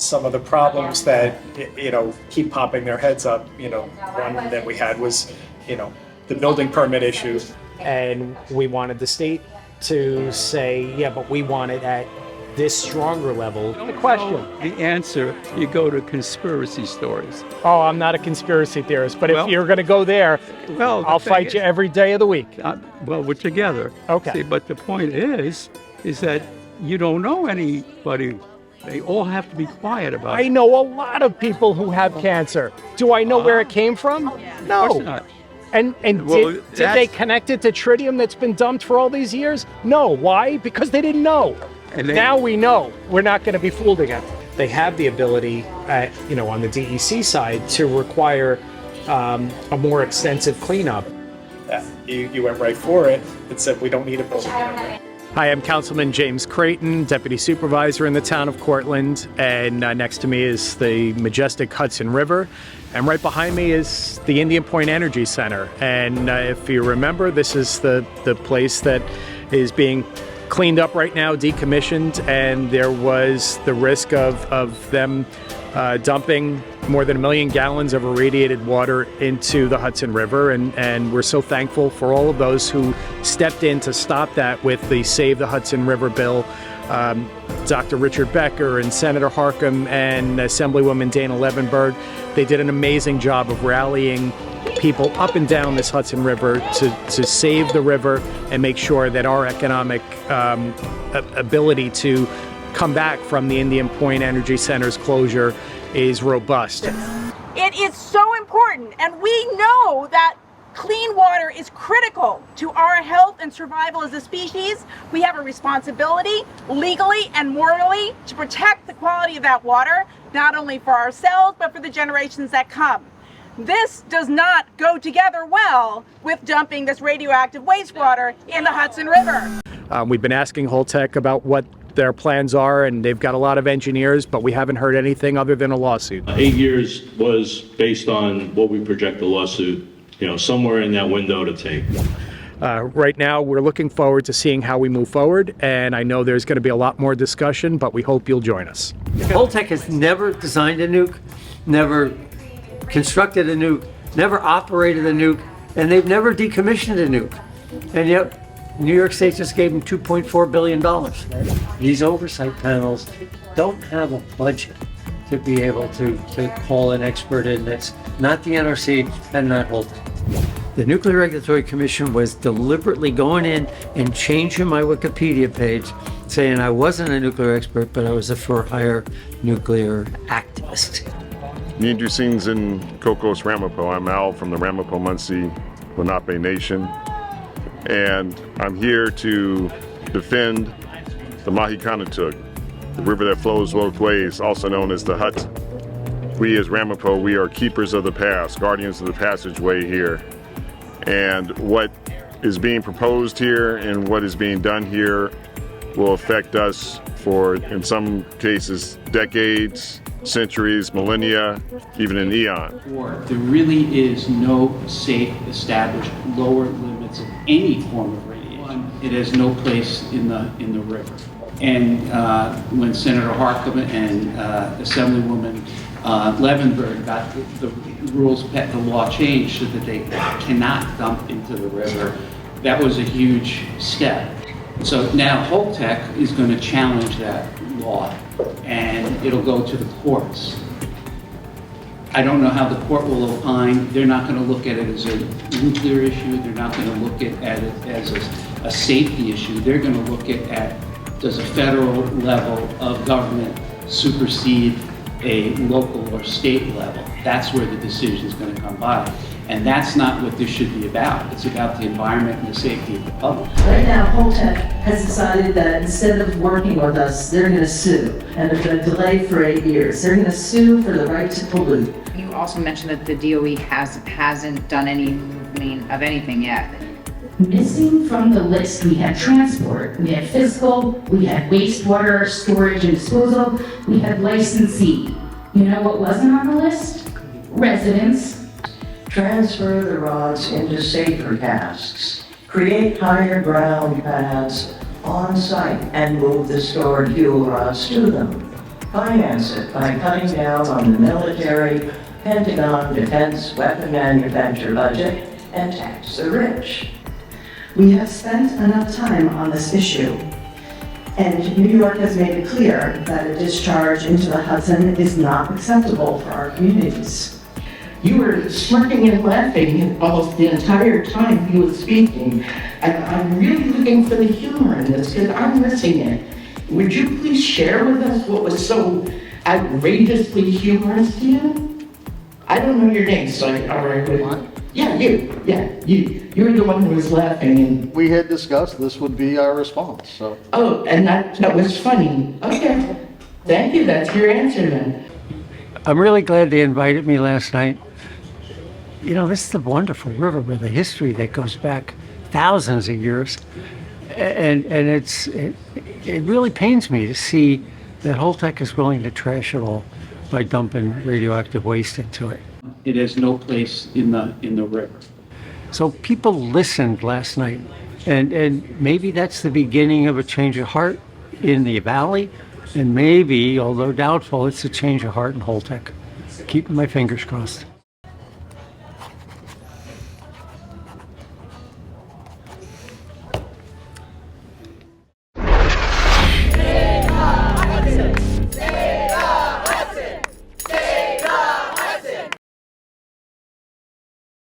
some of the problems that, keep popping their heads up. One that we had was, the building permit issue. And we wanted the state to say, yeah, but we want it at this stronger level. The question. The answer, you go to conspiracy stories. Oh, I'm not a conspiracy theorist, but if you're going to go there, I'll fight you every day of the week. We're together. Okay. See, but the point is that you don't know anybody. They all have to be quiet about it. I know a lot of people who have cancer. Do I know where it came from? No. Of course not. And did they connect it to tritium that's been dumped for all these years? No. Why? Because they didn't know. Now we know. We're not going to be fooled again. They have the ability, on the DEC side, to require a more extensive cleanup. You went right for it and said we don't need a building permit. Hi, I'm Councilman James Creighton, Deputy Supervisor in the town of Cortlandt, and next to me is the majestic Hudson River, and right behind me is the Indian Point Energy Center. And if you remember, this is the place that is being cleaned up right now, decommissioned, and there was the risk of them dumping more than 1 million gallons of irradiated water into the Hudson River, and we're so thankful for all of those who stepped in to stop that with the SAVE the Hudson River bill. Dr. Richard Becker and Senator Harckham and Assemblywoman Dana Levenberg, they did an amazing job of rallying people up and down this Hudson River to save the river and make sure that our economic ability to come back from the Indian Point Energy Center's closure is robust. It is so important, and we know that clean water is critical to our health and survival as a species. We have a responsibility, legally and morally, to protect the quality of that water, not only for ourselves, but for the generations that come. This does not go together well with dumping this radioactive wastewater in the Hudson River. We've been asking HOLTEC about what their plans are, and they've got a lot of engineers, but we haven't heard anything other than a lawsuit. 8 years was based on what we project the lawsuit, somewhere in that window to take. Right now, we're looking forward to seeing how we move forward, and I know there's going to be a lot more discussion, but we hope you'll join us. HOLTEC has never designed a nuke, never constructed a nuke, never operated a nuke, and they've never decommissioned a nuke. And yet, New York State just gave them $2.4 billion. These oversight panels don't have a budget to be able to call an expert in. That's not the NRC and not HOLTEC. The Nuclear Regulatory Commission was deliberately going in and changing my Wikipedia page, saying I wasn't a nuclear expert, but I was a for-hire nuclear activist. Nindusings in Kokos Ramapo. I'm Al from the Ramapo-Muncie Lenape Nation, and I'm here to defend the Mahikanatug, the river that flows both ways, also known as the Hudson. We as Ramapo, we are keepers of the past, guardians of the passageway here. And what is being proposed here and what is being done here will affect us for, in some cases, decades, centuries, millennia, even an eon. There really is no safe, established lower limits of any form of radiation. It has no place in the river. And when Senator Harckham and Assemblywoman Levenberg got the rules, the law changed so that they cannot dump into the river, that was a huge step. So now HOLTEC is going to challenge that law, and it'll go to the courts. I don't know how the court will opine. They're not going to look at it as a nuclear issue. They're not going to look at it as a safety issue. They're going to look at does a federal level of government supersede a local or state level. That's where the decision is going to come by. And that's not what this should be about. It's about the environment and the safety of the public. Right now, HOLTEC has decided that instead of working with us, they're going to sue. And they're going to delay for 8 years. They're going to sue for the right to pollute. You also mentioned that the DOE hasn't done any of anything yet. Missing from the list, we had transport, we had fiscal, we had wastewater storage and disposal, we had licensee. You know what wasn't on the list? Residents. Transfer the rods into safer casks. Create higher ground pads on site and move the stored fuel rods to them. Finance it by cutting down on the military, Pentagon, defense, weapon manufacture budget, and tax the rich. We have spent enough time on this issue, and New York has made it clear that a discharge into the Hudson is not acceptable for our communities. You were smirking and laughing almost the entire time he was speaking, and I'm really looking for the humor in this because I'm missing it. Would you please share with us what was so outrageously humorous to you? I don't know your name, so yeah, you. Yeah, you were the one who was laughing. And we had discussed this would be our response, so. Oh, and that was funny. Okay, thank you. That's your answer then. I'm really glad they invited me last night. You know, this is a wonderful river with a history that goes back thousands of years. And it really pains me to see that HOLTEC is willing to trash it all by dumping radioactive waste into it. It has no place in the river. So people listened last night, and maybe that's the beginning of a change of heart in the valley, and maybe, although doubtful, it's a change of heart in HOLTEC. Keeping my fingers crossed.